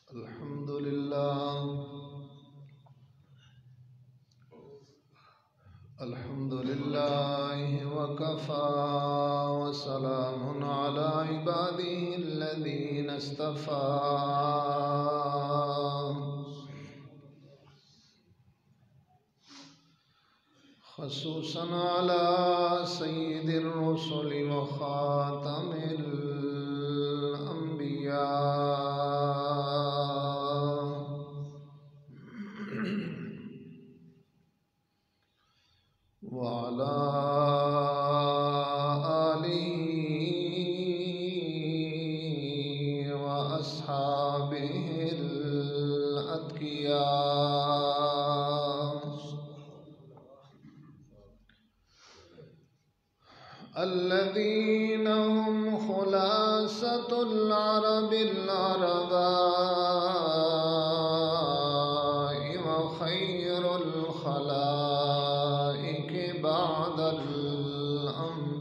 الحمد لله وكفى وسلام على عباده الذين اصطفى خصوصا على سيد الرسل وخاتم الأنبياء وعلى آله وأصحابه الأتقياء الذين هم خلاصة العرب العرباء وخير الخلائق بعد الأنبياء.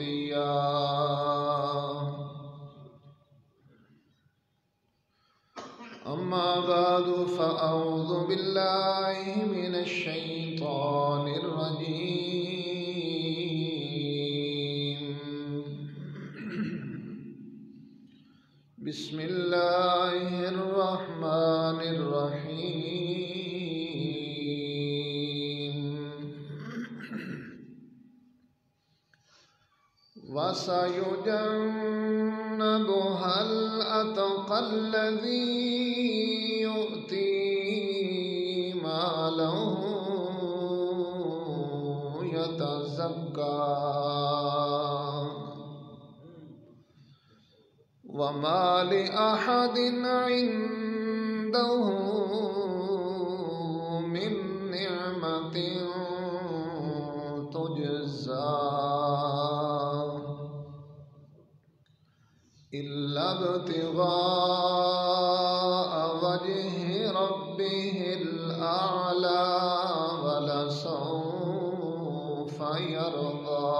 أما بعد فأعوذ بالله من الشيطان الرجيم. بسم الله الرحمن الرحيم. وسيجنبها الأتقى الذي يؤتي ماله يتزكى وما لأحد عنده من نعمة تجزى إلا ابتغاء وجه ربه الأعلى ولسوف يرضى.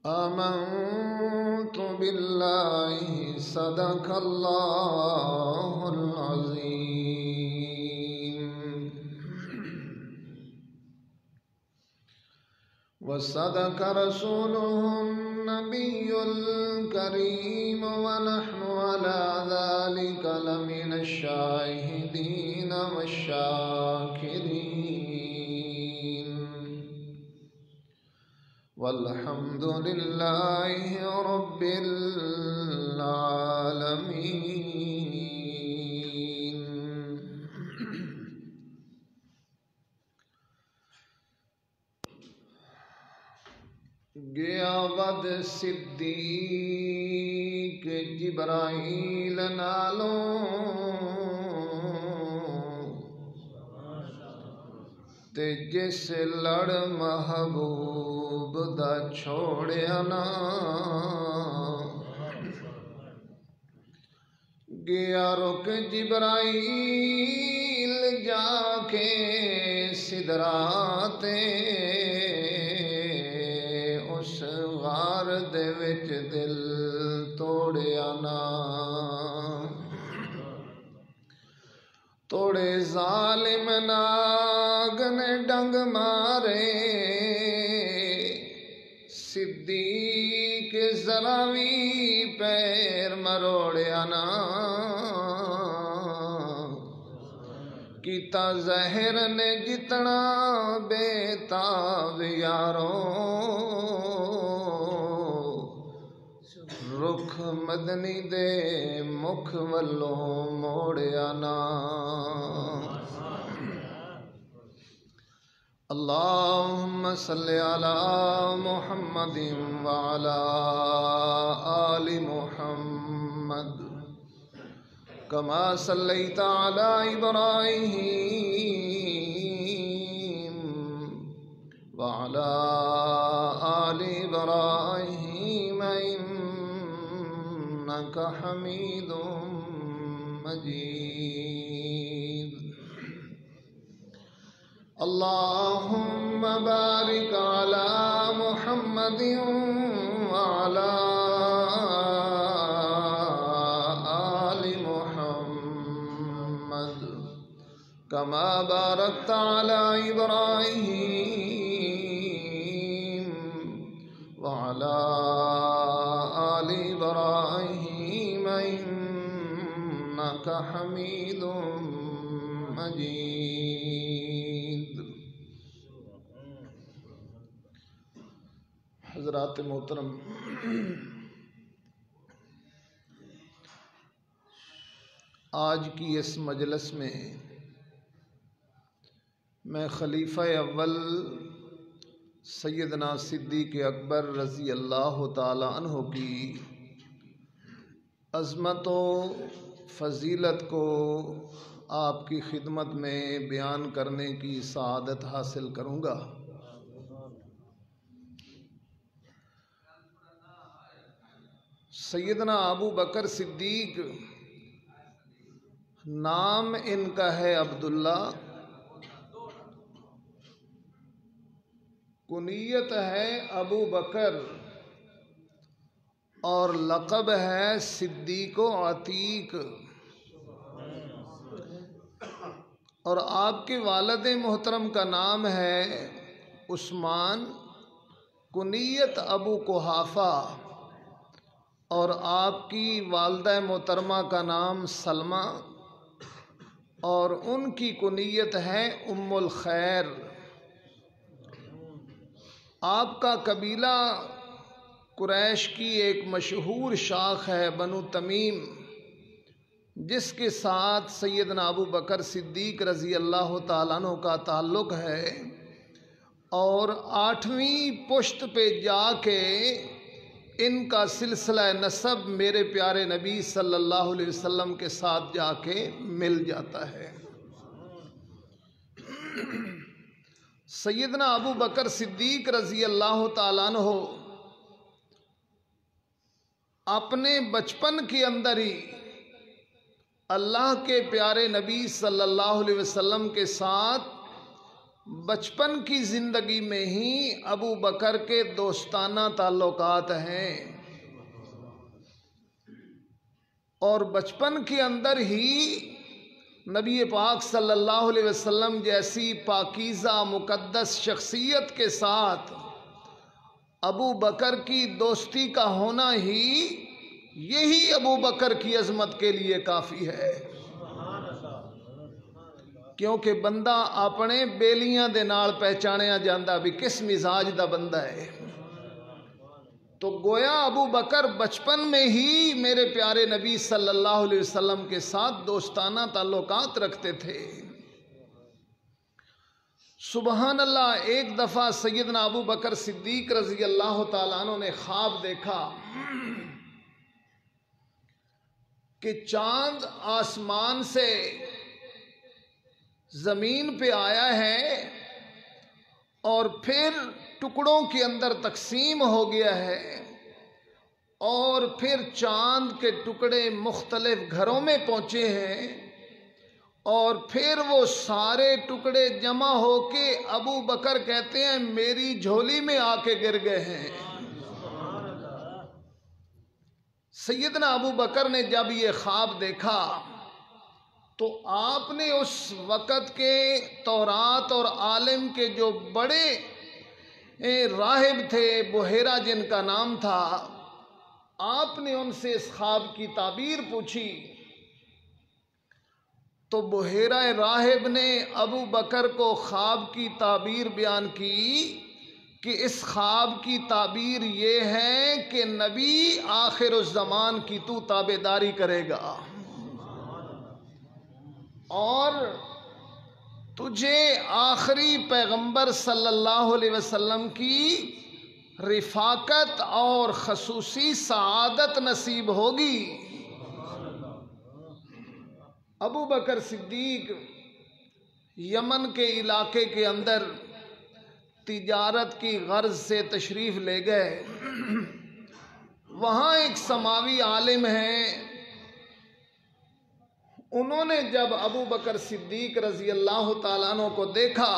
آمنت بالله صدق الله العظيم وصدق رسوله النبي الكريم ونحن على ذلك لمن الشاهدين والشاكرين والحمد لله رب العالمين. گیا ود صدیق جبرائیل نالوں تے جس لڑ محبوب دا چھوڑیا نا. گیا رک جبرائیل جا کے سدراتے اس غار دے وچ دل توڑیا نا. توڑے ظالم ناگ نے ڈنگ مارے صدیق ذرا وی پیر مروڑیا نا. کیتا زہر نے جتنا بے تاب یاروں رخ مدنی دے مکھ والوں موڑیا نا. اللہم صلی علی محمد وعلی آل محمد کما صلیت علی ابراہیم وعلی آل ابراہیم انک حمید مجید. اللهم بارك على محمد وعلى كما باركت على إبراهيم وعلى آل إبراهيم إنك حميد مجيد۔ حضرات محترم، آج کی اس مجلس میں میں خلیفہ اول سیدنا صدیق اکبر رضی اللہ تعالی عنہ کی عظمت و فضیلت کو آپ کی خدمت میں بیان کرنے کی سعادت حاصل کروں گا۔ سیدنا ابو بکر صدیق نام ان کا ہے عبداللہ، کنیت ہے ابو بکر اور لقب ہے صدیق و عتیق، اور آپ کے والد محترم کا نام ہے عثمان، کنیت ابو قحافہ، اور آپ کی والدہ محترمہ کا نام سلمہ، اور ان کی کنیت ہے ام الخیر۔ آپ کا قبیلہ قریش کی ایک مشہور شاخ ہے بنو تمیم، جس کے ساتھ سیدنا ابو بکر صدیق رضی اللہ تعالیٰ عنہ کا تعلق ہے، اور 8ویں پشت پہ جا کے ان کا سلسلہ نسب میرے پیارے نبی صلی اللہ علیہ وسلم کے ساتھ جا کے مل جاتا ہے۔ سیدنا ابو بکر صدیق رضی اللہ تعالیٰ عنہ اپنے بچپن کے اندر ہی اللہ کے پیارے نبی صلی اللہ علیہ وسلم کے ساتھ بچپن کی زندگی میں ہی ابو بکر کے دوستانہ تعلقات ہیں، اور بچپن کے اندر ہی نبی پاک صلی اللہ علیہ وسلم جیسی پاکیزہ مقدس شخصیت کے ساتھ ابو بکر کی دوستی کا ہونا ہی یہی ابو بکر کی عظمت کے لیے کافی ہے، کیونکہ بندہ اپنے بیلیاں دے نال پہچانیا جاندہ بھی کس مزاج دا بندہ ہے۔ تو گویا ابو بکر بچپن میں ہی میرے پیارے نبی صلی اللہ علیہ وسلم کے ساتھ دوستانہ تعلقات رکھتے تھے۔ سبحان اللہ، ایک دفعہ سیدنا ابو بکر صدیق رضی اللہ تعالیٰ عنہ نے خواب دیکھا کہ چاند آسمان سے زمین پہ آیا ہے اور پھر ٹکڑوں کے اندر تقسیم ہو گیا ہے، اور پھر چاند کے ٹکڑے مختلف گھروں میں پہنچے ہیں، اور پھر وہ سارے ٹکڑے جمع ہو کے ابو بکر کہتے ہیں میری جھولی میں آ کے گر گئے ہیں۔ سیدنا ابو بکر نے جب یہ خواب دیکھا تو آپ نے اس وقت کے تورات اور عالم کے جو بڑے راہب تھے، بحیرہ جن کا نام تھا، آپ نے ان سے اس خواب کی تعبیر پوچھی، تو بحیرہ راہب نے ابو بکر کو خواب کی تعبیر بیان کی کہ اس خواب کی تعبیر یہ ہے کہ نبی آخر الزمان کی تو تابعداری کرے گا، اور تجھے آخری پیغمبر صلی اللہ علیہ وسلم کی رفاقت اور خصوصی سعادت نصیب ہوگی۔ ابو بکر صدیق یمن کے علاقے کے اندر تجارت کی غرض سے تشریف لے گئے۔ وہاں ایک سماوی عالم ہیں، انہوں نے جب ابو بکر صدیق رضی اللہ تعالیٰ عنہ کو دیکھا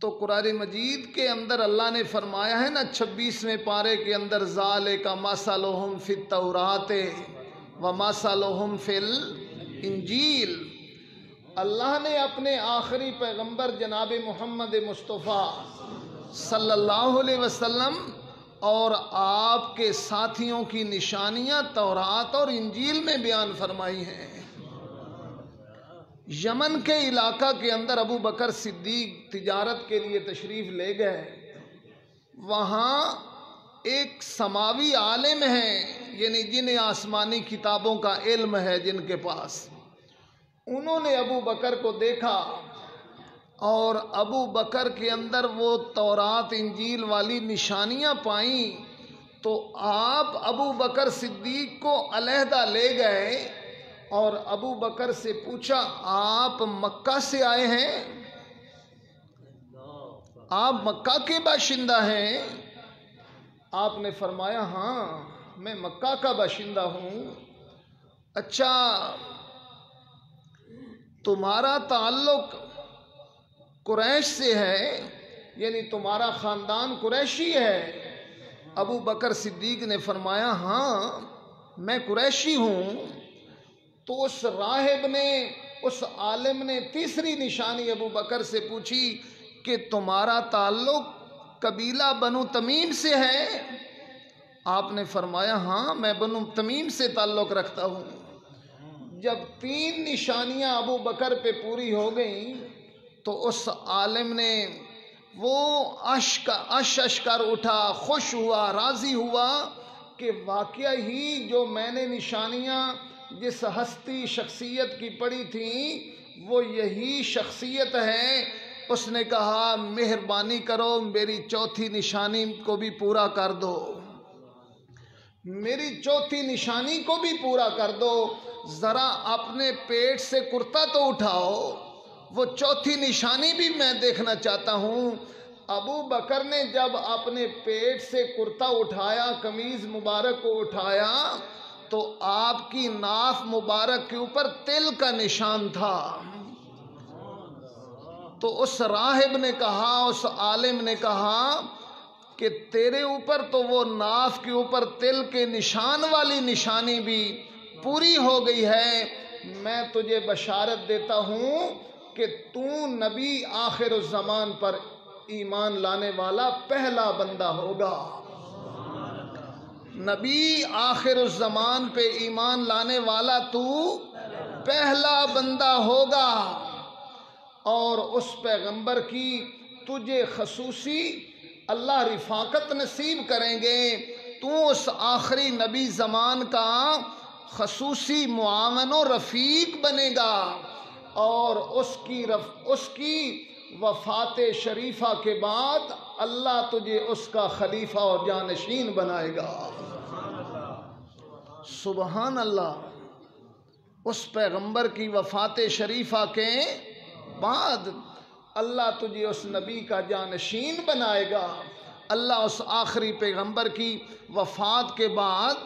تو قرآن مجید کے اندر اللہ نے فرمایا ہے نا 26ویں پارے کے اندر ذالک مثلہم فی التوراۃ ومثلہم فی الانجیل، اللہ نے اپنے آخری پیغمبر جناب محمد مصطفیٰ صلی اللہ علیہ وسلم اور آپ کے ساتھیوں کی نشانیاں تورات اور انجیل میں بیان فرمائی ہیں۔ یمن کے علاقہ کے اندر ابو بکر صدیق تجارت کے لیے تشریف لے گئے۔ وہاں ایک سماوی عالم ہیں، یعنی جنہیں آسمانی کتابوں کا علم ہے جن کے پاس، انہوں نے ابو بکر کو دیکھا اور ابو بکر کے اندر وہ تورات انجیل والی نشانیاں پائیں، تو آپ ابو بکر صدیق کو علیحدہ لے گئے اور ابو بکر سے پوچھا، آپ مکہ سے آئے ہیں؟ آپ مکہ کے باشندہ ہیں؟ آپ نے فرمایا، ہاں میں مکہ کا باشندہ ہوں۔ اچھا، تمہارا تعلق قریش سے ہے، یعنی تمہارا خاندان قریشی ہے؟ ابو بکر صدیق نے فرمایا، ہاں میں قریشی ہوں۔ تو اس راہب نے، اس عالم نے تیسری نشانی ابو بکر سے پوچھی کہ تمہارا تعلق قبیلہ بنو تمیم سے ہے؟ آپ نے فرمایا، ہاں میں بنو تمیم سے تعلق رکھتا ہوں۔ جب 3 نشانیاں ابو بکر پہ پوری ہو گئیں تو اس عالم نے وہ اشک کر اٹھا، خوش ہوا، راضی ہوا کہ واقعہ ہی جو میں نے نشانیاں جس ہستی شخصیت کی پڑھی تھیں وہ یہی شخصیت ہے۔ اس نے کہا، مہربانی کرو میری چوتھی نشانی کو بھی پورا کر دو، میری چوتھی نشانی کو بھی پورا کر دو، ذرا اپنے پیٹ سے کرتا تو اٹھاؤ، وہ چوتھی نشانی بھی میں دیکھنا چاہتا ہوں۔ ابو بکر نے جب اپنے پیٹ سے کرتا اٹھایا، قمیض مبارک کو اٹھایا، تو آپ کی ناف مبارک کے اوپر تل کا نشان تھا۔ تو اس راہب نے کہا، اس عالم نے کہا کہ تیرے اوپر تو وہ ناف کے اوپر تل کے نشان والی نشانی بھی پوری ہو گئی ہے، میں تجھے بشارت دیتا ہوں کہ تو نبی آخر الزمان پر ایمان لانے والا پہلا بندہ ہوگا۔ نبی آخر الزمان پہ ایمان لانے والا تو پہلا بندہ ہوگا، اور اس پیغمبر کی تجھے خصوصی اللہ رفاقت نصیب کریں گے، تو اس آخری نبی زمان کا خصوصی معاون و رفیق بنے گا، اور اس کی وفات شریفہ کے بعد اللہ تجھے اس کا خلیفہ اور جانشین بنائے گا۔ سبحان اللہ، اس پیغمبر کی وفات شریفہ کے بعد اللہ تجھے اس نبی کا جانشین بنائے گا۔ اللہ اس آخری پیغمبر کی وفات کے بعد،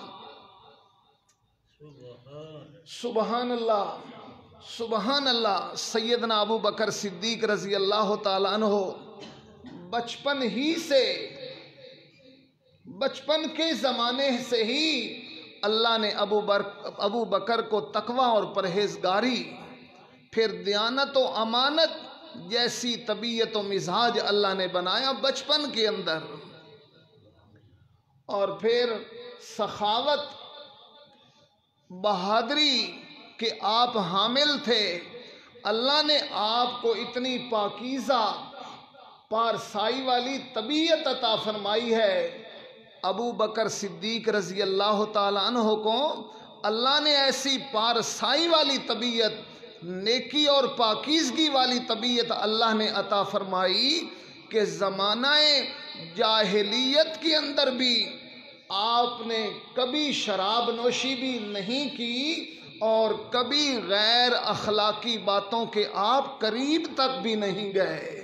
سبحان اللہ سبحان اللہ، سیدنا ابو بکر صدیق رضی اللہ تعالیٰ عنہ بچپن کے زمانے سے ہی اللہ نے ابو بکر کو تقوی اور پرہیزگاری، پھر دیانت و امانت جیسی طبیعت و مزاج اللہ نے بنایا بچپن کے اندر، اور پھر سخاوت، بہادری کہ آپ حامل تھے، اللہ نے آپ کو اتنی پاکیزہ پارسائی والی طبیعت عطا فرمائی ہے۔ ابو بکر صدیق رضی اللہ تعالیٰ عنہ کو اللہ نے ایسی پارسائی والی طبیعت، نیکی اور پاکیزگی والی طبیعت اللہ نے عطا فرمائی کہ زمانہ جاہلیت کے اندر بھی آپ نے کبھی شراب نوشی بھی نہیں کی، اور کبھی غیر اخلاقی باتوں کے آپ قریب تک بھی نہیں گئے۔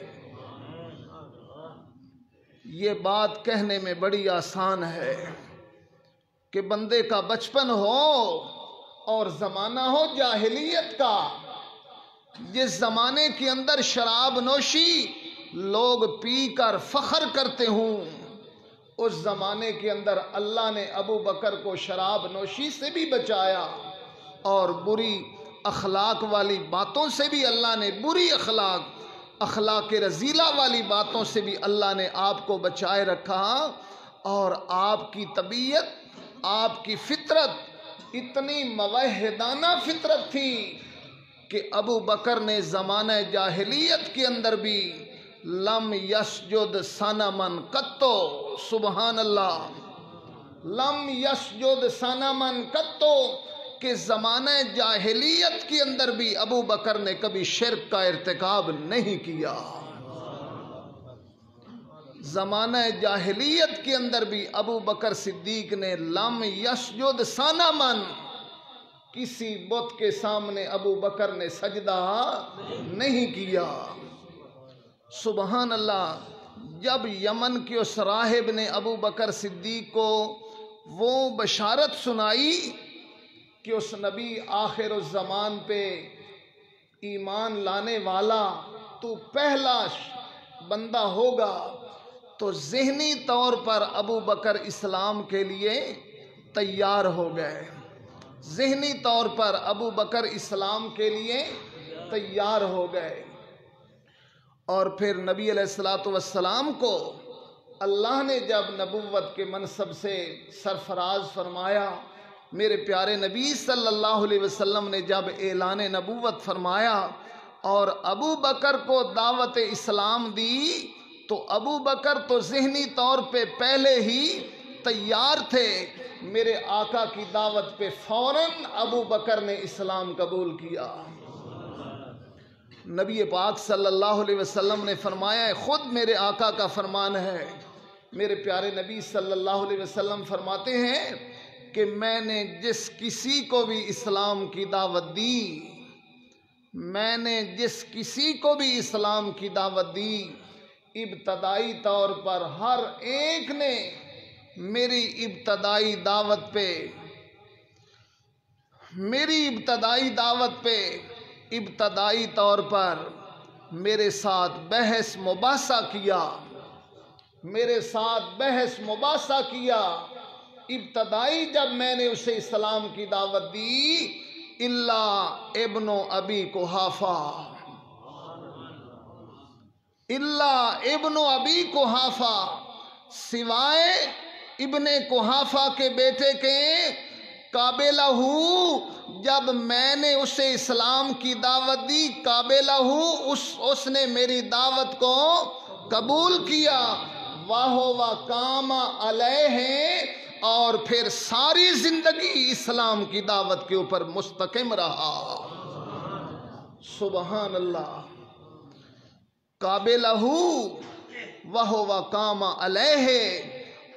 یہ بات کہنے میں بڑی آسان ہے کہ بندے کا بچپن ہو اور زمانہ ہو جاہلیت کا، جس زمانے کے اندر شراب نوشی لوگ پی کر فخر کرتے ہوں، اس زمانے کے اندر اللہ نے ابو بکر کو شراب نوشی سے بھی بچایا اور بری اخلاق والی باتوں سے بھی اللہ نے، بری اخلاق رذیلہ والی باتوں سے بھی اللہ نے آپ کو بچائے رکھا، اور آپ کی طبیعت، آپ کی فطرت اتنی موحدانہ فطرت تھی کہ ابو بکر نے زمانہ جاہلیت کے اندر بھی لم یسجد صنمن قطو، سبحان اللہ، لم یسجد صنمن قطو، کہ زمانہ جاہلیت کے اندر بھی ابو بکر نے کبھی شرک کا ارتکاب نہیں کیا۔ زمانہ جاہلیت کے اندر بھی ابو بکر صدیق نے لم یسجد صنمن، کسی بت کے سامنے ابو بکر نے سجدہ نہیں کیا۔ سبحان اللہ۔ جب یمن کے اس راہب نے ابو بکر صدیق کو وہ بشارت سنائی کہ اس نبی آخر الزمان پہ ایمان لانے والا تو پہلا بندہ ہوگا، تو ذہنی طور پر ابو بکر اسلام کے لیے تیار ہو گئے، ذہنی طور پر ابو بکر اسلام کے لیے تیار ہو گئے۔ اور پھر نبی علیہ الصلوۃ والسلام کو اللہ نے جب نبوت کے منصب سے سرفراز فرمایا، میرے پیارے نبی صلی اللہ علیہ وسلم نے جب اعلان نبوت فرمایا اور ابو بکر کو دعوت اسلام دی، تو ابو بکر تو ذہنی طور پہ پہلے ہی تیار تھے، میرے آقا کی دعوت پہ فوراً ابو بکر نے اسلام قبول کیا۔ نبی پاک صلی اللہ علیہ وسلم نے فرمایا، خود میرے آقا کا فرمان ہے، میرے پیارے نبی صلی اللہ علیہ وسلم فرماتے ہیں کہ میں نے جس کسی کو بھی اسلام کی دعوت دی، میں نے جس کسی کو بھی اسلام کی دعوت دی، ابتدائی طور پر ہر ایک نے میری ابتدائی دعوت پہ ابتدائی طور پر میرے ساتھ بحث مباحثہ کیا، ابتدائی جب میں نے اسے اسلام کی دعوت دی، الا ابن ابی قحافہ، سوائے ابن قحافہ کے بیٹے کے، قابلہ، جب میں نے اسے اسلام کی دعوت دی، قابلہ، اس نے میری دعوت کو قبول کیا، واہ کام علیہ، اور پھر ساری زندگی اسلام کی دعوت کے اوپر مستقیم رہا۔ سبحان اللہ۔ قابلہ وہو کام علیہ،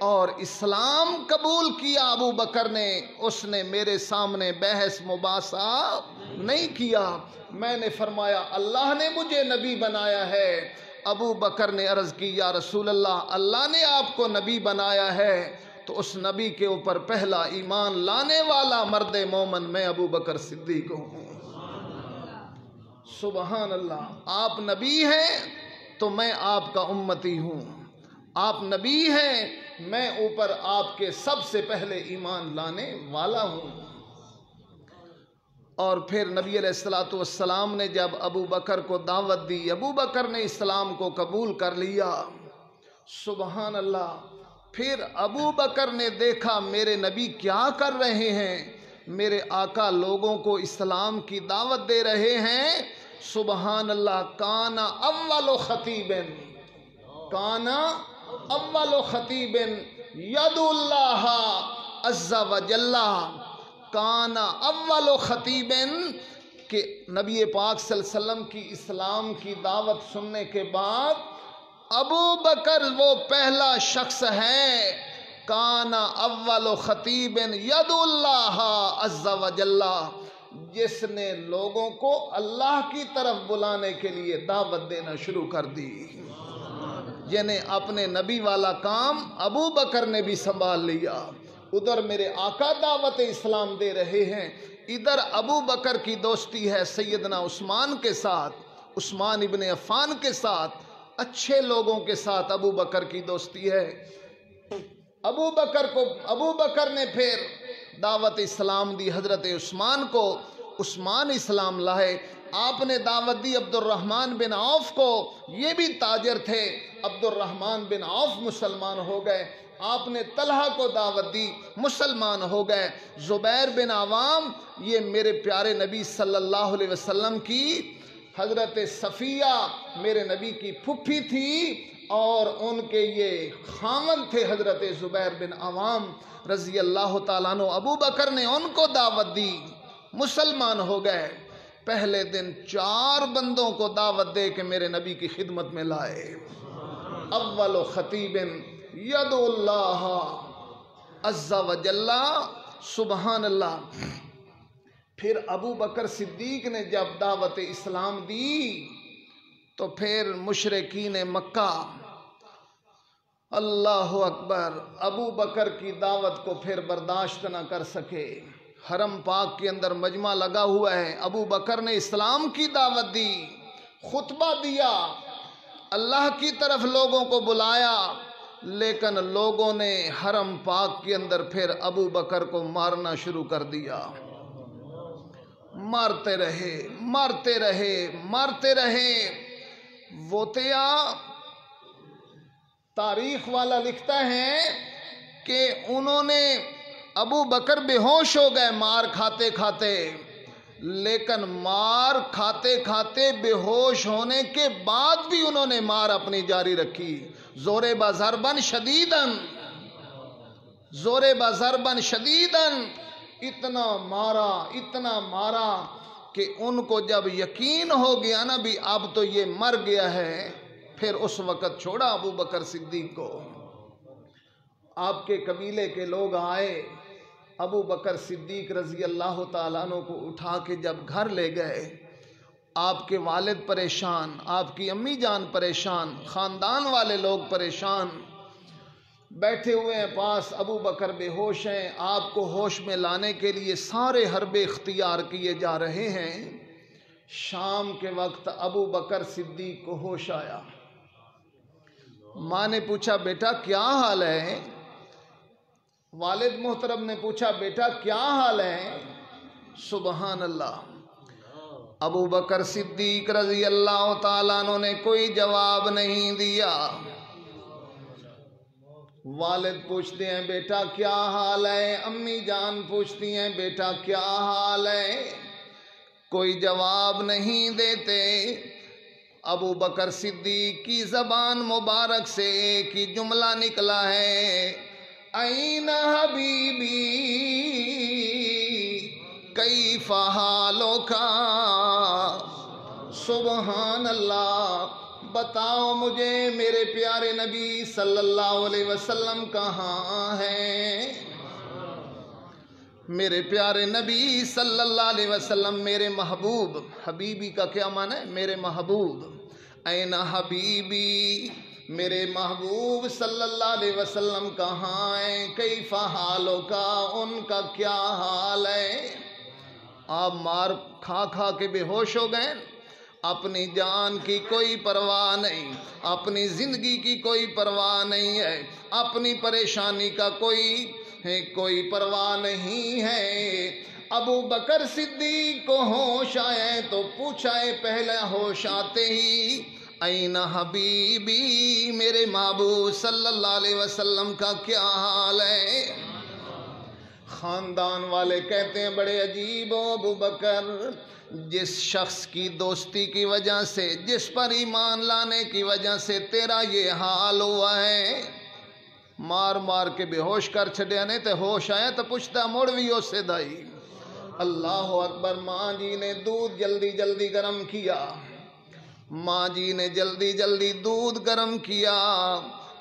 اور اسلام قبول کیا ابو بکر نے، اس نے میرے سامنے بحث مباحثہ نہیں کیا۔ میں نے فرمایا اللہ نے مجھے نبی بنایا ہے۔ ابو بکر نے عرض کی، یا رسول اللہ، اللہ نے آپ کو نبی بنایا ہے تو اس نبی کے اوپر پہلا ایمان لانے والا مرد مومن میں ابو بکر صدیق ہوں۔ سبحان اللہ۔ آپ نبی ہیں تو میں آپ کا امتی ہوں، آپ نبی ہیں، میں اوپر آپ کے سب سے پہلے ایمان لانے والا ہوں۔ اور پھر نبی علیہ الصلوۃ والسلام نے جب ابو بکر کو دعوت دی، ابو بکر نے اسلام کو قبول کر لیا۔ سبحان اللہ۔ پھر ابو بکر نے دیکھا میرے نبی کیا کر رہے ہیں، میرے آقا لوگوں کو اسلام کی دعوت دے رہے ہیں۔ سبحان اللہ۔ کانا اول خطیب ید اللہ عز وجل، کانا اول خطیب، کہ نبی پاک صلی اللہ علیہ وسلم کی اسلام کی دعوت سننے کے بعد ابو بکر وہ پہلا شخص ہے، کانا اول خطیب ید اللہ عز وجل، جس نے لوگوں کو اللہ کی طرف بلانے کے لیے دعوت دینا شروع کر دی۔ یعنی اپنے نبی والا کام ابو بکر نے بھی سنبھال لیا۔ ادھر میرے آقا دعوت اسلام دے رہے ہیں، ادھر ابو بکر کی دوستی ہے سیدنا عثمان کے ساتھ، عثمان ابن عفان کے ساتھ، اچھے لوگوں کے ساتھ ابو بکر کی دوستی ہے۔ ابو بکر نے پھر دعوت اسلام دی حضرت عثمان کو، عثمان اسلام لائے، آپ نے دعوت دی عبد الرحمن بن عوف کو، یہ بھی تاجر تھے، عبد الرحمن بن عوف مسلمان ہو گئے، آپ نے طلحہ کو دعوت دی، مسلمان ہو گئے، زبیر بن عوام، یہ میرے پیارے نبی صلی اللہ علیہ وسلم کی حضرت صفیہ میرے نبی کی پھپھی تھی، اور ان کے یہ خاوند تھے حضرت زبیر بن عوام رضی اللہ تعالیٰ عنہ۔ ابو بکر نے ان کو دعوت دی، مسلمان ہو گئے۔ پہلے دن 4 بندوں کو دعوت دے کے میرے نبی کی خدمت میں لائے۔ اول خطیب یدعو اللہ عز و جل، سبحان اللہ۔ پھر ابو بکر صدیق نے جب دعوت اسلام دی تو پھر مشرکین مکہ، اللہ اکبر، ابو بکر کی دعوت کو پھر برداشت نہ کر سکے۔ حرم پاک کے اندر مجمع لگا ہوا ہے، ابو بکر نے اسلام کی دعوت دی، خطبہ دیا، اللہ کی طرف لوگوں کو بلایا، لیکن لوگوں نے حرم پاک کے اندر پھر ابو بکر کو مارنا شروع کر دیا۔ مارتے رہے، مارتے رہے، مارتے رہے۔ ووتیا تاریخ والا لکھتا ہے کہ انہوں نے، ابو بکر بے ہوش ہو گئے مار کھاتے کھاتے، لیکن مار کھاتے کھاتے بے ہوش ہونے کے بعد بھی انہوں نے مار اپنی جاری رکھی۔ زور بضربن شدیدن، زور بضربن شدیدن، اتنا مارا، اتنا مارا کہ ان کو جب یقین ہو گیا نا بھی اب تو یہ مر گیا ہے، پھر اس وقت چھوڑا ابو بکر صدیق کو۔ آپ کے قبیلے کے لوگ آئے، ابو بکر صدیق رضی اللہ تعالیٰ عنہ کو اٹھا کے جب گھر لے گئے، آپ کے والد پریشان، آپ کی امی جان پریشان، خاندان والے لوگ پریشان، بیٹھے ہوئے ہیں پاس، ابو بکر بے ہوش ہیں، آپ کو ہوش میں لانے کے لیے سارے حربے اختیار کیے جا رہے ہیں۔ شام کے وقت ابو بکر صدیق کو ہوش آیا، ماں نے پوچھا بیٹا کیا حال ہے؟ والد محترم نے پوچھا بیٹا کیا حال ہے؟ سبحان اللہ۔ ابو بکر صدیق رضی اللہ تعالیٰ عنہ نے کوئی جواب نہیں دیا۔ والد پوچھتے ہیں بیٹا کیا حال ہے، امی جان پوچھتی ہیں بیٹا کیا حال ہے، کوئی جواب نہیں دیتے۔ ابو بکر صدیق کی زبان مبارک سے ایک ہی جملہ نکلا ہے، این حبیبی کیف حالک، سبحان اللہ۔ بتاؤ مجھے میرے پیارے نبی صلی اللہ علیہ وسلم کہاں ہیں؟ میرے پیارے نبی صلی اللہ علیہ وسلم، میرے محبوب، حبیبی کا کیا معنی ہے؟ میرے محبوب، این حبیبی، میرے محبوب صلی اللہ علیہ وسلم کہاں ہیں؟ کیف حالک، ان کا کیا حال ہے؟ آپ مار کھا کھا کے بے ہوش ہو گئے، اپنی جان کی کوئی پرواہ نہیں، اپنی زندگی کی کوئی پرواہ نہیں ہے، اپنی پریشانی کا کوئی پرواہ نہیں ہے۔ ابو بکر صدیق کو ہوش آئے تو پوچھا ہے پہلے ہوش آتے ہی، این حبیبی، میرے محبوب صلی اللہ علیہ وسلم کا کیا حال ہے؟ خاندان والے کہتے ہیں بڑے عجیب ہو ابو بکر، جس شخص کی دوستی کی وجہ سے، جس پر ایمان لانے کی وجہ سے تیرا یہ حال ہوا ہے، مار مار کے بے ہوش کر چھڑیا نہیں تے ہوش آیا تو پوچھتا موڑویوں سے دائی۔ اللہ اکبر۔ ماں جی نے دودھ جلدی جلدی گرم کیا، ماں جی نے جلدی جلدی دودھ گرم کیا،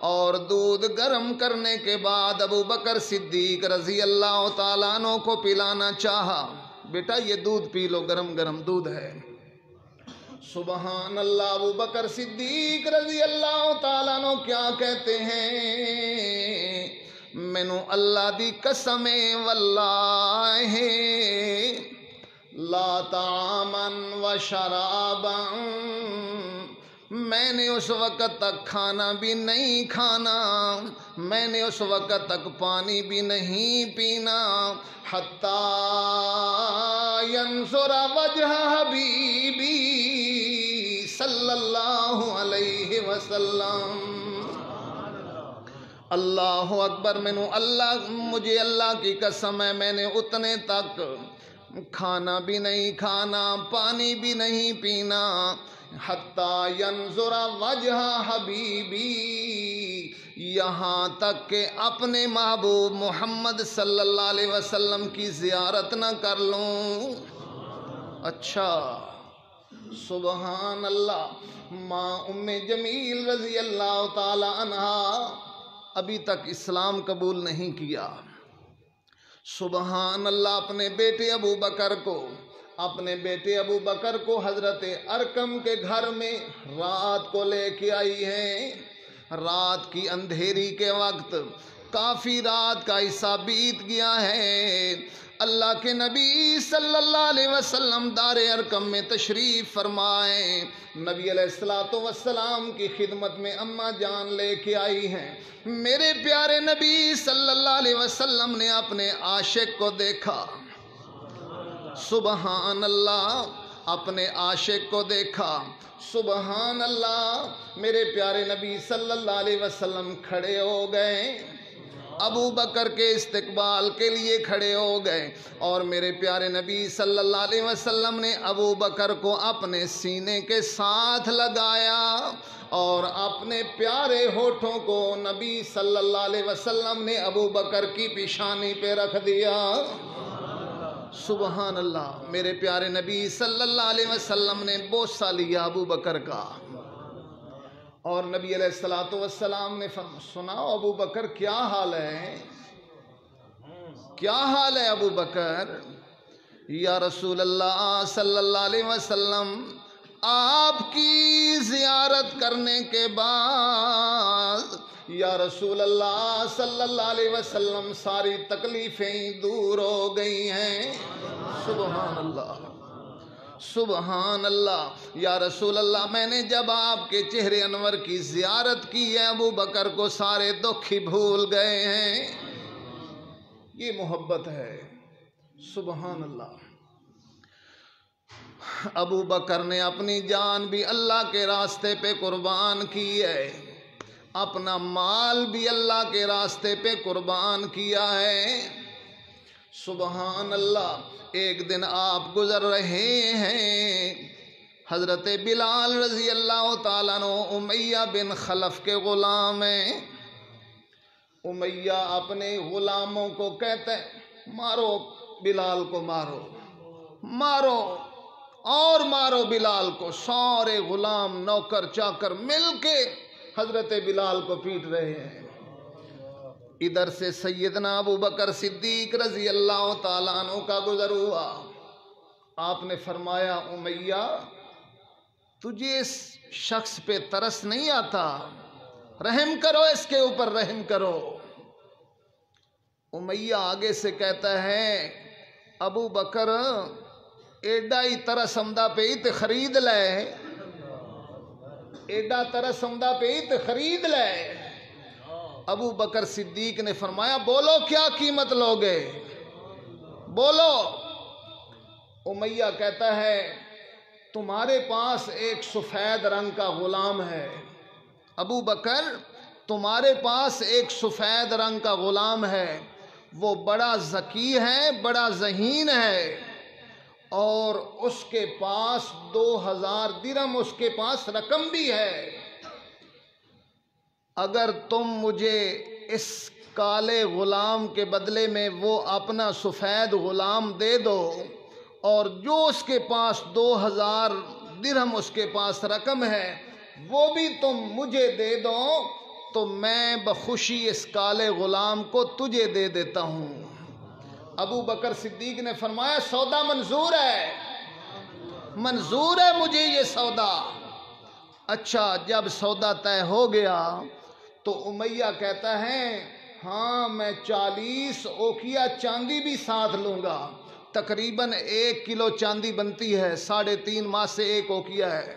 اور دودھ گرم کرنے کے بعد ابو بکر صدیق رضی اللہ تعالیٰ عنہ کو پلانا چاہا، بیٹا یہ دودھ پی لو، گرم گرم دودھ ہے۔ سبحان اللہ۔ ابو بکر صدیق رضی اللہ تعالیٰ عنہ کیا کہتے ہیں؟ مینوں اللہ دی قسم واللہ لا طعاما و شرابا میں نے اس وقت تک کھانا بھی نہیں کھانا، میں نے اس وقت تک پانی بھی نہیں پینا، حتی ینظر وجہ حبیبی صلی اللہ علیہ وسلم۔ اللہ اکبر، مجھے اللہ کی قسم ہے، میں نے اتنے تک کھانا بھی نہیں کھانا، پانی بھی نہیں پینا، حتی ینظر وجہ حبیبی، یہاں تک کہ اپنے محبوب محمد صلی اللہ علیہ وسلم کی زیارت نہ کر لوں۔ اچھا، سبحان اللہ۔ ماں ام جمیل رضی اللہ تعالی عنہا ابھی تک اسلام قبول نہیں کیا۔ سبحان اللہ، اپنے بیٹے ابو بکر کو حضرت ارقم کے گھر میں رات کو لے کے آئی ہیں۔ رات کی اندھیری کے وقت کافی رات کا حصہ بیت گیا ہے، اللہ کے نبی صلی اللہ علیہ وسلم دار ارقم میں تشریف فرمائے، نبی علیہ السلام کی خدمت میں اماں جان لے کے آئی ہیں۔ میرے پیارے نبی صلی اللہ علیہ وسلم نے اپنے عاشق کو دیکھا، سبحان اللہ، اپنے عاشق کو دیکھا، سبحان اللہ۔ میرے پیارے نبی صلی اللہ علیہ وسلم کھڑے ہو گئے، ابو بکر کے استقبال کے لیے کھڑے ہو گئے، اور میرے پیارے نبی صلی اللہ علیہ وسلم نے ابو بکر کو اپنے سینے کے ساتھ لگایا، اور اپنے پیارے ہونٹوں کو نبی صلی اللہ علیہ وسلم نے ابو بکر کی پیشانی پہ رکھ دیا۔ سبحان اللہ، میرے پیارے نبی صلی اللہ علیہ وسلم نے بوسہ لیا ابو بکر کا، اور نبی علیہ السلام نے سناؤ ابو بکر کیا حال ہے، کیا حال ہے ابو بکر؟ یا رسول اللہ صلی اللہ علیہ وسلم، آپ کی زیارت کرنے کے بعد یا رسول اللہ صلی اللہ علیہ وسلم ساری تکلیفیں دور ہو گئی ہیں۔ سبحان اللہ، سبحان اللہ۔ یا رسول اللہ، میں نے جب آپ کے چہرے انور کی زیارت کی ہے، ابو بکر کو سارے دکھ ہی بھول گئے ہیں۔ یہ محبت ہے، سبحان اللہ۔ ابو بکر نے اپنی جان بھی اللہ کے راستے پہ قربان کی ہے، اپنا مال بھی اللہ کے راستے پہ قربان کیا ہے، سبحان اللہ۔ ایک دن آپ گزر رہے ہیں، حضرت بلال رضی اللہ تعالیٰ عنہ امیہ بن خلف کے غلام ہیں۔ امیہ اپنے غلاموں کو کہتے ہیں مارو بلال کو، مارو مارو اور مارو بلال کو۔ سارے غلام نوکر چاکر مل کے حضرت بلال کو پیٹ رہے ہیں۔ ادھر سے سیدنا ابو بکر صدیق رضی اللہ تعالیٰ عنہ کا گزر ہوا، آپ نے فرمایا امیہ تجھے اس شخص پہ ترس نہیں آتا؟ رحم کرو، اس کے اوپر رحم کرو۔ امیہ آگے سے کہتا ہے ابو بکر ایڈا ہی ترس آمدہ پہ ہی تے خرید لے، ایڈا ترس آمدہ پہ ہی تے خرید لے۔ ابو بکر صدیق نے فرمایا بولو کیا قیمت لوگے، بولو۔ امیہ کہتا ہے تمہارے پاس ایک سفید رنگ کا غلام ہے، ابو بکر تمہارے پاس ایک سفید رنگ کا غلام ہے، وہ بڑا ذکی ہے، بڑا ذہین ہے، اور اس کے پاس 2000 درہم اس کے پاس رقم بھی ہے۔ اگر تم مجھے اس کالے غلام کے بدلے میں وہ اپنا سفید غلام دے دو، اور جو اس کے پاس 2000 درہم اس کے پاس رقم ہے وہ بھی تم مجھے دے دو، تو میں بخوشی اس کالے غلام کو تجھے دے دیتا ہوں۔ ابو بکر صدیق نے فرمایا سودا منظور ہے، منظور ہے مجھے یہ سودا۔ اچھا، جب سودا طے ہو گیا تو امیہ کہتا ہے ہاں میں 40 اوقیہ چاندی بھی ساتھ لوں گا، تقریباً 1 کلو چاندی بنتی ہے، 3.5 ماہ سے 1 اوقیہ ہے۔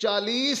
40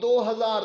2000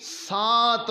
7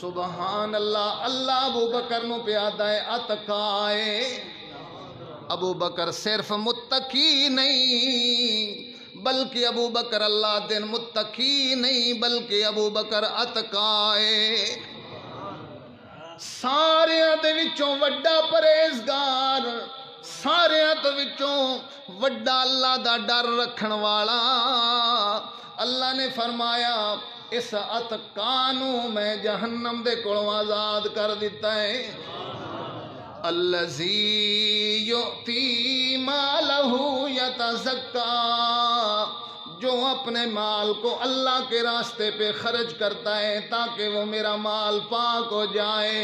سبحان اللہ. اللہ ابو بکر نو پیادا ہے اتقائے. ابو بکر صرف متقی نہیں بلکہ ابو بکر اللہ دن متقی نہیں بلکہ ابو بکر اتقائے. ساریاں دے وچوں وڈا پرہیزگار، ساریاں دے وچوں وڈا اللہ دا ڈر رکھن والا. اللہ نے فرمایا اس اتقانو میں جہنم دے کولوں آزاد کر دیتا ہے. الذی یؤتی مالہ یتزکا، جو اپنے مال کو اللہ کے راستے پہ خرچ کرتا ہے تاکہ وہ میرا مال پاک ہو جائے.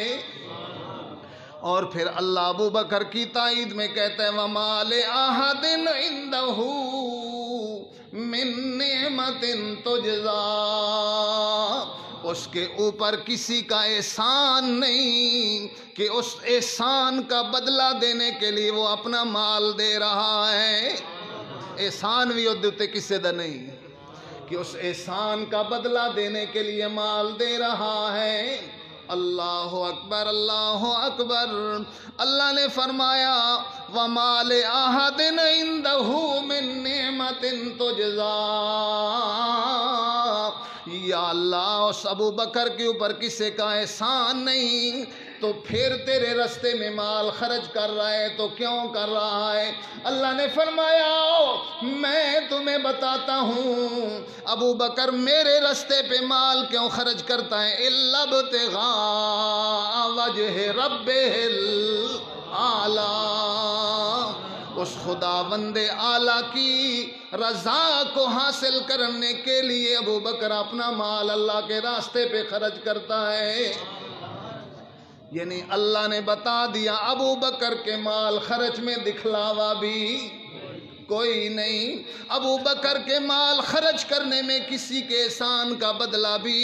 اور پھر اللہ ابو بکر کی تائید میں کہتا ہے وَمَا لِأَحَدٍ عِندَهُ مِن نِعْمَةٍ تُجْزَىٰ، اس کے اوپر کسی کا احسان نہیں کہ اس احسان کا بدلہ دینے کے لیے وہ اپنا مال دے رہا ہے. احسان بھی ادھتے کسی دا نہیں کہ اس احسان کا بدلہ دینے کے لیے مال دے رہا ہے. اللہ اکبر اللہ اکبر. اللہ نے فرمایا وَمَا لِأَحَدٍ عِندَهُ مِن نِعْمَةٍ تُجْزَىٰ، یا اللہ اس ابو بکر کے اوپر کسی کا احسان نہیں تو پھر تیرے رستے میں مال خرچ کر رہا ہے تو کیوں کر رہا ہے؟ اللہ نے فرمایا میں تمہیں بتاتا ہوں ابو بکر میرے رستے پہ مال کیوں خرچ کرتا ہے. اِلَّا ابْتِغَاءَ وَجْهِ رَبِّهِ الْأَعْلَىٰ، اس خداوند اعلیٰ کی رضا کو حاصل کرنے کے لیے ابو بکر اپنا مال اللہ کے راستے پہ خرچ کرتا ہے. یعنی اللہ نے بتا دیا ابو بکر کے مال خرچ میں دکھلاوا بھی کوئی نہیں. ابو بکر کے مال خرچ کرنے میں کسی کے احسان کا بدلہ بھی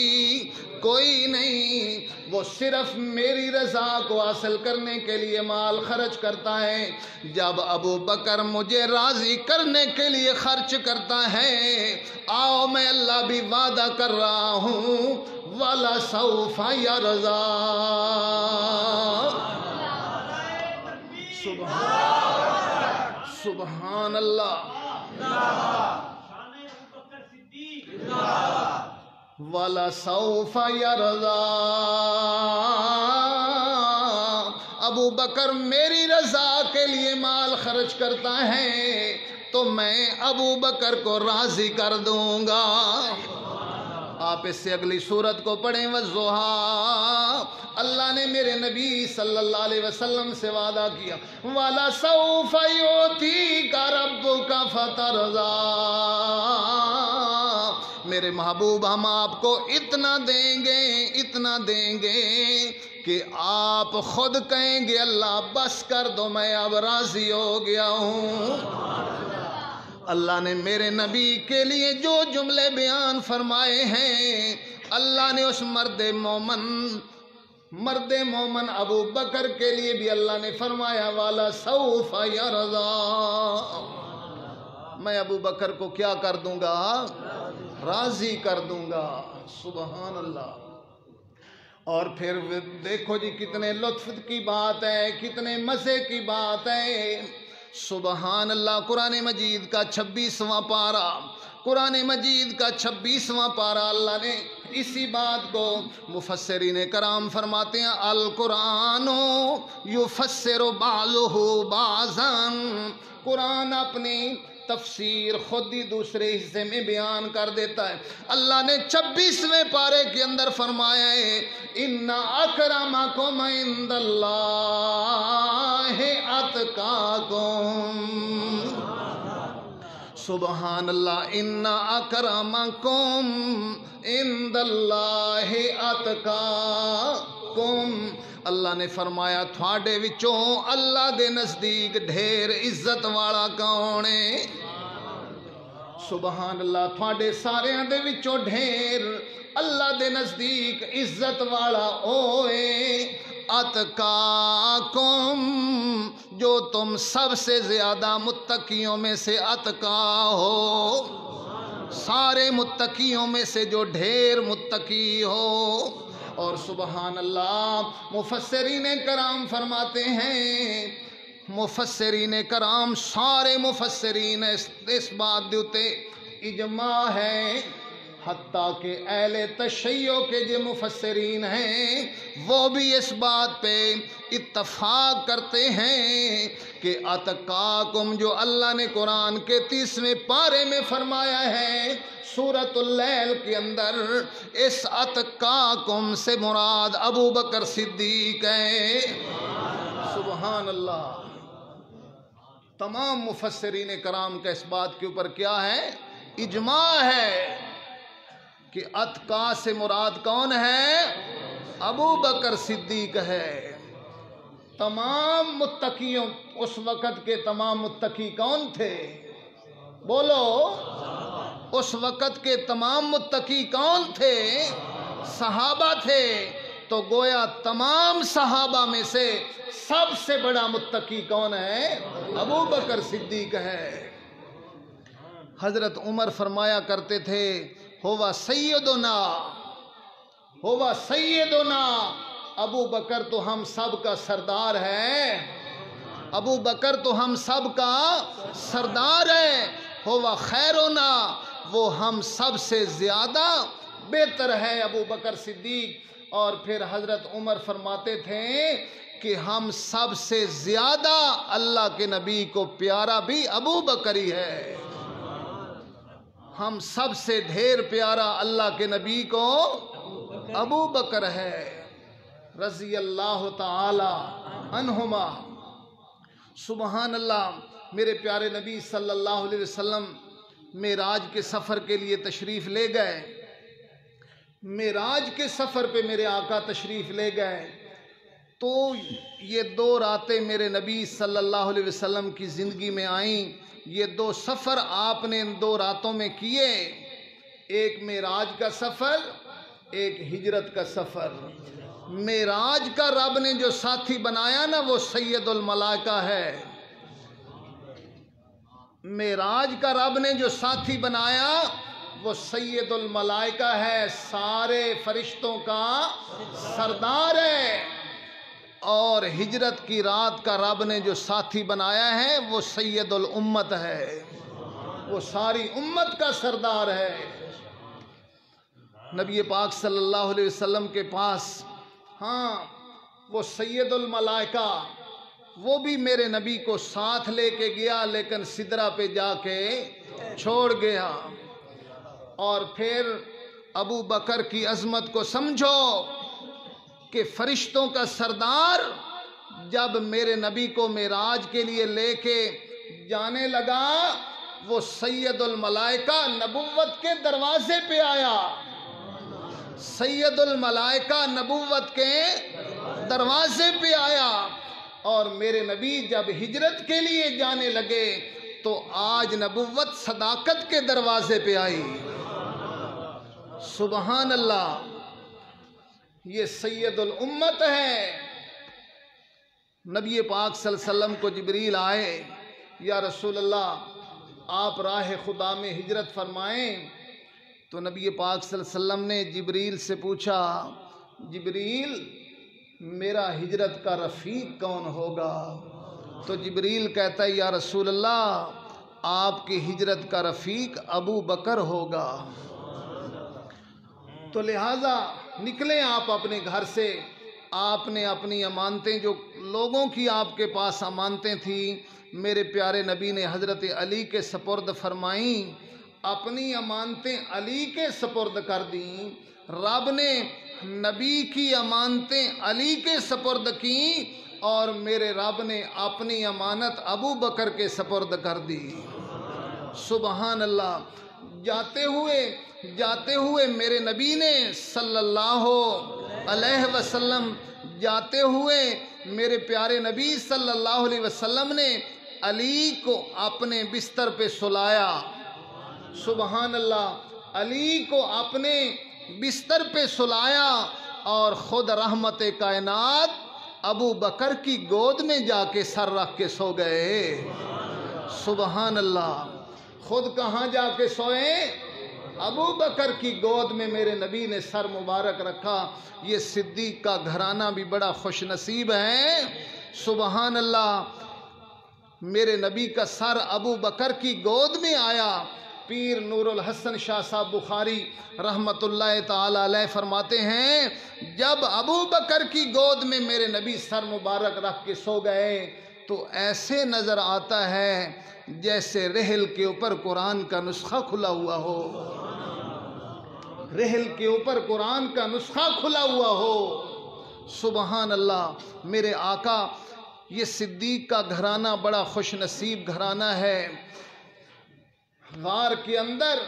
کوئی نہیں. وہ صرف میری رضا کو حاصل کرنے کے لیے مال خرچ کرتا ہے. جب ابو بکر مجھے راضی کرنے کے لیے خرچ کرتا ہے آؤ میں اللہ بھی وعدہ کر رہا ہوں وَلَسَوْفَ يَرْضَىٰ. سبحان اللہ. وَلَسَوْفَ يَرْضَىٰ. ابو بکر میری رضا کے لیے مال خرچ کرتا ہے تو میں ابو بکر کو راضی کر دوں گا. آپ اس سے اگلی سورت کو پڑھیں وَالضُّحَىٰ. اللہ نے میرے نبی صلی اللہ علیہ وسلم سے وعدہ کیا وَلَسَوْفَ يُعْتِيكَ رَبُّكَ فَتَرْضَىٰ. میرے محبوب ہم آپ کو اتنا دیں گے کہ آپ خود کہیں گے اللہ بس کر دو میں اب راضی ہو گیا ہوں. اللہ نے میرے نبی کے لیے جو جملے بیان فرمائے ہیں اللہ نے اس مرد مومن ابو بکر کے لیے بھی اللہ نے فرمایا وَلَسَوْفَ يَرْضَىٰ. میں ابو بکر کو کیا کر دوں گا؟ راضی کر دوں گا. سبحان اللہ. اور پھر دیکھو جی کتنے لطف کی بات ہے، کتنے مزے کی بات ہے. سبحان اللہ. قرآن مجید کا 26واں پارہ، قرآن مجید کا 26واں پارہ اللہ نے اسی بات کو مفسرین کرام فرماتے ہیں القرآن یفسر بعضہ بعضا. قرآن اپنی تفسیر خود ہی دوسرے حصے میں بیان کر دیتا ہے. اللہ نے 26ویں پارے کے اندر فرمایا ہے ان اکرمکم عند اللہ اتقاکم. سبحان اللہ. ان اکرمکم عند اللہ اتقاکم. اللہ نے فرمایا تھوڑے وچوں اللہ دے نزدیک ڈھیر عزت والا کون ہے؟ سبحان اللہ. تھوڑے سارے دے وچوں ڈھیر اللہ دے نزدیک عزت والا اوے اتقاکم، جو تم سب سے زیادہ متقیوں میں سے اتقا ہو. سارے متقیوں میں سے جو ڈھیر متقی ہو. اور سبحان اللہ مفسرین کرام فرماتے ہیں، مفسرین کرام سارے مفسرین اس بات دیتے اجماع ہے، حتیٰ کہ اہل تشیع کے جو مفسرین ہیں وہ بھی اس بات پہ اتفاق کرتے ہیں کہ اتقاکم جو اللہ نے قرآن کے 30ویں پارے میں فرمایا ہے سورۃ اللیل کے اندر، اس اتقاکم سے مراد ابو بکر صدیق ہے۔ سبحان اللہ، تمام مفسرین کرام کا اس بات کے اوپر کیا ہے؟ اجماع ہے کہ اتقا سے مراد کون ہے؟ ابو بکر صدیق ہے۔ تمام متقیوں، اس وقت کے تمام متقی کون تھے؟ بولو، اس وقت کے تمام متقی کون تھے؟ صحابہ تھے۔ تو گویا تمام صحابہ میں سے سب سے بڑا متقی کون ہے؟ ابو بکر صدیق ہے۔ حضرت عمر فرمایا کرتے تھے ہوا سیدنا، ہوا سیدنا، ابو بکر تو ہم سب کا سردار ہے، ابو بکر تو ہم سب کا سردار ہے، ہوا خیرنا، وہ ہم سب سے زیادہ بہتر ہے ابو بکر صدیق۔ اور پھر حضرت عمر فرماتے تھے کہ ہم سب سے زیادہ اللہ کے نبی کو پیارا بھی ابو بکر ہی ہے، ہم سب سے ڈھیر پیارا اللہ کے نبی کو ابو بکر ہے رضی اللہ تعالی عنہما۔ سبحان اللہ، میرے پیارے نبی صلی اللہ علیہ وسلم معراج کے سفر کے لیے تشریف لے گئے، معراج کے سفر پہ میرے آقا تشریف لے گئے، تو یہ 2 راتیں میرے نبی صلی اللہ علیہ وسلم کی زندگی میں آئیں۔ یہ 2 سفر آپ نے ان 2 راتوں میں کیے، ایک معراج کا سفر، ایک ہجرت کا سفر۔ معراج کا رب نے جو ساتھی بنایا نا وہ سید الملائکہ ہے، معراج کا رب نے جو ساتھی بنایا وہ سید الملائکہ ہے، سارے فرشتوں کا سردار ہے۔ اور ہجرت کی رات کا رب نے جو ساتھی بنایا ہے وہ سید الامت ہے، وہ ساری امت کا سردار ہے۔ نبی پاک صلی اللہ علیہ وسلم کے پاس ہاں وہ سید الملائکہ، وہ بھی میرے نبی کو ساتھ لے کے گیا لیکن سدرہ پہ جا کے چھوڑ گیا۔ اور پھر ابو بکر کی عظمت کو سمجھو کہ فرشتوں کا سردار جب میرے نبی کو معراج کے لیے لے کے جانے لگا، وہ سید الملائکہ نبوت کے دروازے پہ آیا، سید الملائکہ نبوت کے دروازے پہ آیا۔ اور میرے نبی جب ہجرت کے لیے جانے لگے تو آج نبوت صداقت کے دروازے پہ آئی۔ سبحان اللہ، یہ سید الامت ہے۔ نبی پاک صلی اللہ علیہ وسلم کو جبریل آئے، یا رسول اللہ آپ راہ خدا میں ہجرت فرمائیں۔ تو نبی پاک صلی اللہ علیہ وسلم نے جبریل سے پوچھا، جبریل میرا ہجرت کا رفیق کون ہوگا؟ تو جبریل کہتا ہے یا رسول اللہ آپ کی ہجرت کا رفیق ابو بکر ہوگا۔ تو لہٰذا نکلیں آپ اپنے گھر سے، آپ نے اپنی امانتیں جو لوگوں کی آپ کے پاس امانتیں تھیں میرے پیارے نبی نے حضرت علی کے سپرد فرمائیں، اپنی امانتیں علی کے سپرد کر دیں، رب نے نبی کی امانتیں علی کے سپرد کیں اور میرے رب نے اپنی امانت ابو بکر کے سپرد کر دی۔ سبحان اللہ، جاتے ہوئے میرے نبی نے صلی اللہ علیہ وسلم، جاتے ہوئے میرے پیارے نبی صلی اللہ علیہ وسلم نے علی کو اپنے بستر پہ سلایا۔ سبحان اللہ، علی کو اپنے بستر پہ سلایا اور خود رحمت کائنات ابو بکر کی گود میں جا کے سر رکھ کے سو گئے۔ سبحان اللہ، خود کہاں جا کے سوئے؟ ابو بکر کی گود میں میرے نبی نے سر مبارک رکھا۔ یہ صدیق کا گھرانہ بھی بڑا خوش نصیب ہے۔ سبحان اللہ، میرے نبی کا سر ابو بکر کی گود میں آیا۔ پیر نور الحسن شاہ صاحب بخاری رحمت اللہ تعالی علیہ فرماتے ہیں جب ابو بکر کی گود میں میرے نبی سر مبارک رکھ کے سو گئے تو ایسے نظر آتا ہے جیسے رحل کے اوپر قرآن کا نسخہ کھلا ہوا ہو، رحل کے اوپر قرآن کا نسخہ کھلا ہوا ہو۔ سبحان اللہ، میرے آقا، یہ صدیق کا گھرانہ بڑا خوش نصیب گھرانہ ہے۔ غار کے اندر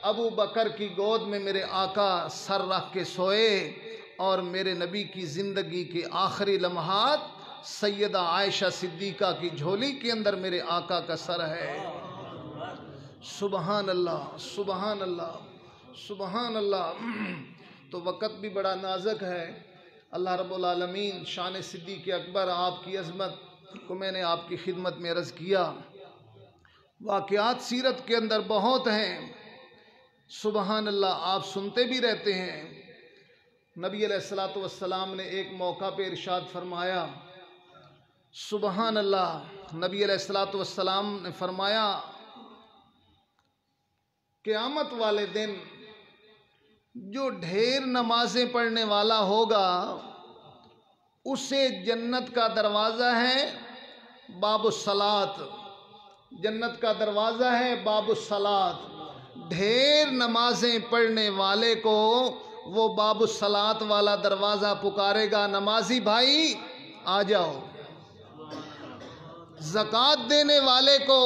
ابو بکر کی گود میں میرے آقا سر رکھ کے سوئے، اور میرے نبی کی زندگی کے آخری لمحات سیدہ عائشہ صدیقہ کی جھولی کے اندر میرے آقا کا سر ہے۔ سبحان اللہ، سبحان اللہ، سبحان اللہ۔ تو وقت بھی بڑا نازک ہے۔ اللہ رب العالمین شان صدیق اکبر، آپ کی عظمت کو میں نے آپ کی خدمت میں عرض کیا۔ واقعات سیرت کے اندر بہت ہیں، سبحان اللہ، آپ سنتے بھی رہتے ہیں۔ نبی علیہ الصلوۃ والسلام نے ایک موقع پہ ارشاد فرمایا، سبحان اللہ، نبی علیہ الصلوۃ والسلام نے فرمایا قیامت والے دن جو ڈھیر نمازیں پڑھنے والا ہوگا اسے جنت کا دروازہ ہے باب الصلاۃ، جنت کا دروازہ ہے باب الصلاۃ۔ ڈھیر نمازیں پڑھنے والے کو وہ باب الصلاۃ والا دروازہ پکارے گا، نمازی بھائی آ جاؤ۔ زکوٰۃ دینے والے کو،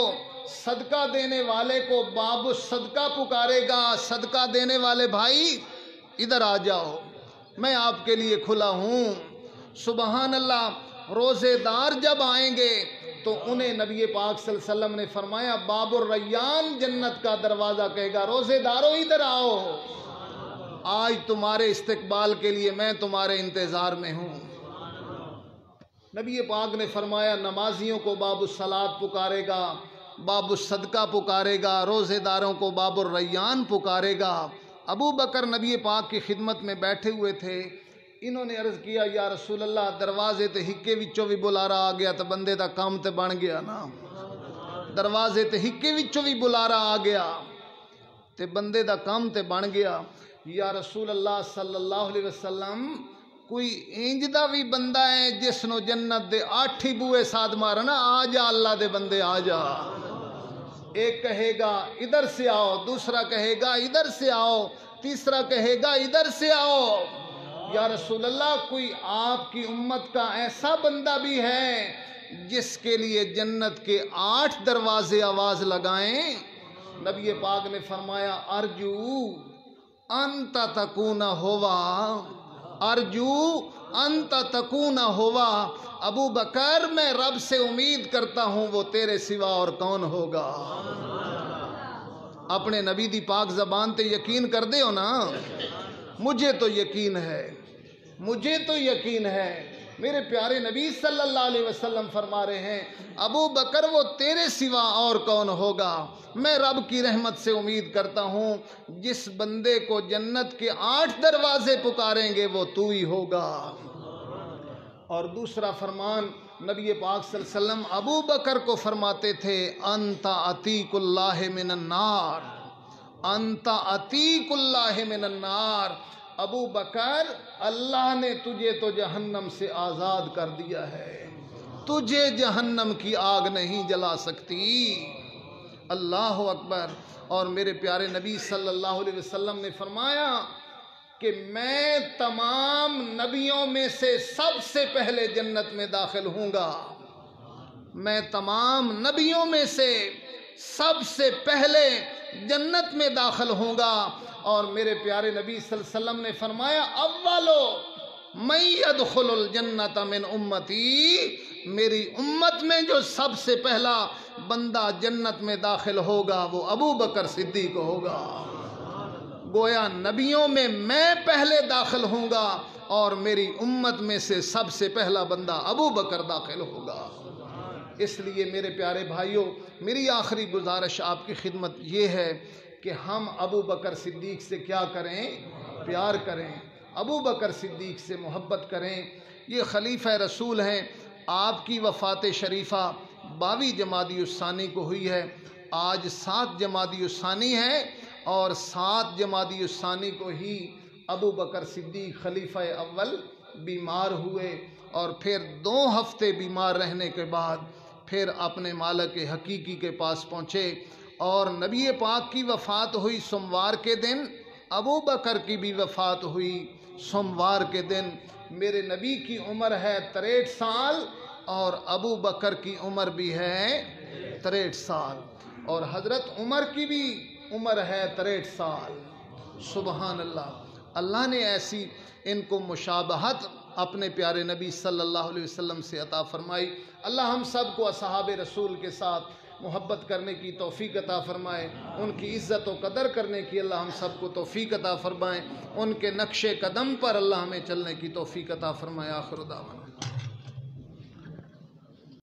صدقہ دینے والے کو باب الصدقہ پکارے گا، صدقہ دینے والے بھائی ادھر آ جاؤ، میں آپ کے لیے کھلا ہوں۔ سبحان اللہ، روزے دار جب آئیں گے تو انہیں نبی پاک صلی اللہ علیہ وسلم نے فرمایا باب الریان جنت کا دروازہ کہے گا، روزے داروں ادھر آؤ، آج تمہارے استقبال کے لیے میں تمہارے انتظار میں ہوں۔ نبی پاک نے فرمایا نمازیوں کو باب الصلاۃ پکارے گا، باب الصدقہ پکارے گا، روزے داروں کو باب الریان پکارے گا۔ ابو بکر نبی پاک کی خدمت میں بیٹھے ہوئے تھے، انہوں نے عرض کیا یا رسول اللہ دروازے تے ہکے وچوں بھی بلارا آ گیا تو بندے دا کام تے بن گیا نا، دروازے تے ہکے وچوں بھی بلارا آ گیا تے بندے دا کام تے بن گیا۔ یا رسول اللہ صلی اللہ علیہ وسلم کوئی انج دا بھی بندہ ہے جس نو جنت دے 8 ہی بوئے ساتھ مارنا، آ جا اللہ دے بندے آ جا۔ ایک کہے گا ادھر سے آؤ، دوسرا کہے گا ادھر سے آؤ، تیسرا کہے گا ادھر سے آؤ۔ یا رسول اللہ کوئی آپ کی امت کا ایسا بندہ بھی ہے جس کے لیے جنت کے 8 دروازے آواز لگائیں؟ نبی پاک نے فرمایا ارجو انت تکون ہوا، ارجو انت تکون ہوا، ابو بکر میں رب سے امید کرتا ہوں وہ تیرے سوا اور کون ہوگا۔ اپنے نبی دی پاک زبان تے یقین کر دے ہو نا، مجھے تو یقین ہے، مجھے تو یقین ہے۔ میرے پیارے نبی صلی اللہ علیہ وسلم فرما رہے ہیں ابو بکر وہ تیرے سوا اور کون ہوگا، میں رب کی رحمت سے امید کرتا ہوں جس بندے کو جنت کے 8 دروازے پکاریں گے وہ تو ہی ہوگا۔ اور دوسرا فرمان نبی پاک صلی اللہ علیہ وسلم ابو بکر کو فرماتے تھے انت عتیق اللہ من النار، انت عتیق اللہ من النار، ابو بکر اللہ نے تجھے تو جہنم سے آزاد کر دیا ہے، تجھے جہنم کی آگ نہیں جلا سکتی۔ اللہ اکبر۔ اور میرے پیارے نبی صلی اللہ علیہ وسلم نے فرمایا کہ میں تمام نبیوں میں سے سب سے پہلے جنت میں داخل ہوں گا، میں تمام نبیوں میں سے سب سے پہلے جنت میں داخل ہوں گا۔ اور میرے پیارے نبی صلی اللہ علیہ وسلم نے فرمایا اولو من يدخل الجنت من امتی، میری امت میں جو سب سے پہلا بندہ جنت میں داخل ہوگا وہ ابو بکر صدیق ہوگا۔ گویا نبیوں میں پہلے داخل ہوں گا اور میری امت میں سے سب سے پہلا بندہ ابو بکر داخل ہوگا۔ اس لیے میرے پیارے بھائیوں، میری آخری گزارش آپ کی خدمت یہ ہے کہ ہم ابو بکر صدیق سے کیا کریں؟ پیار کریں، ابو بکر صدیق سے محبت کریں۔ یہ خلیفہ رسول ہیں، آپ کی وفات شریفہ 22 جمادی الثانی کو ہوئی ہے، آج 7 جمادی الثانی ہے، اور 7 جمادی الثانی کو ہی ابو بکر صدیق خلیفہ اول بیمار ہوئے، اور پھر 2 ہفتے بیمار رہنے کے بعد پھر اپنے مالک حقیقی کے پاس پہنچے، اور نبی پاک کی وفات ہوئی سوموار کے دن، ابو بکر کی بھی وفات ہوئی سوموار کے دن۔ میرے نبی کی عمر ہے 63 سال اور ابو بکر کی عمر بھی ہے 63 سال، اور حضرت عمر کی بھی عمر ہے 63 سال۔ سبحان اللہ، اللہ نے ایسی ان کو مشابہت اپنے پیارے نبی صلی اللہ علیہ وسلم سے عطا فرمائی۔ اللہ ہم سب کو اصحاب رسول کے ساتھ محبت کرنے کی توفیق عطا فرمائے، ان کی عزت و قدر کرنے کی اللہ ہم سب کو توفیق عطا فرمائے، ان کے نقش قدم پر اللہ ہمیں چلنے کی توفیق عطا فرمائے۔ آخر دعوانا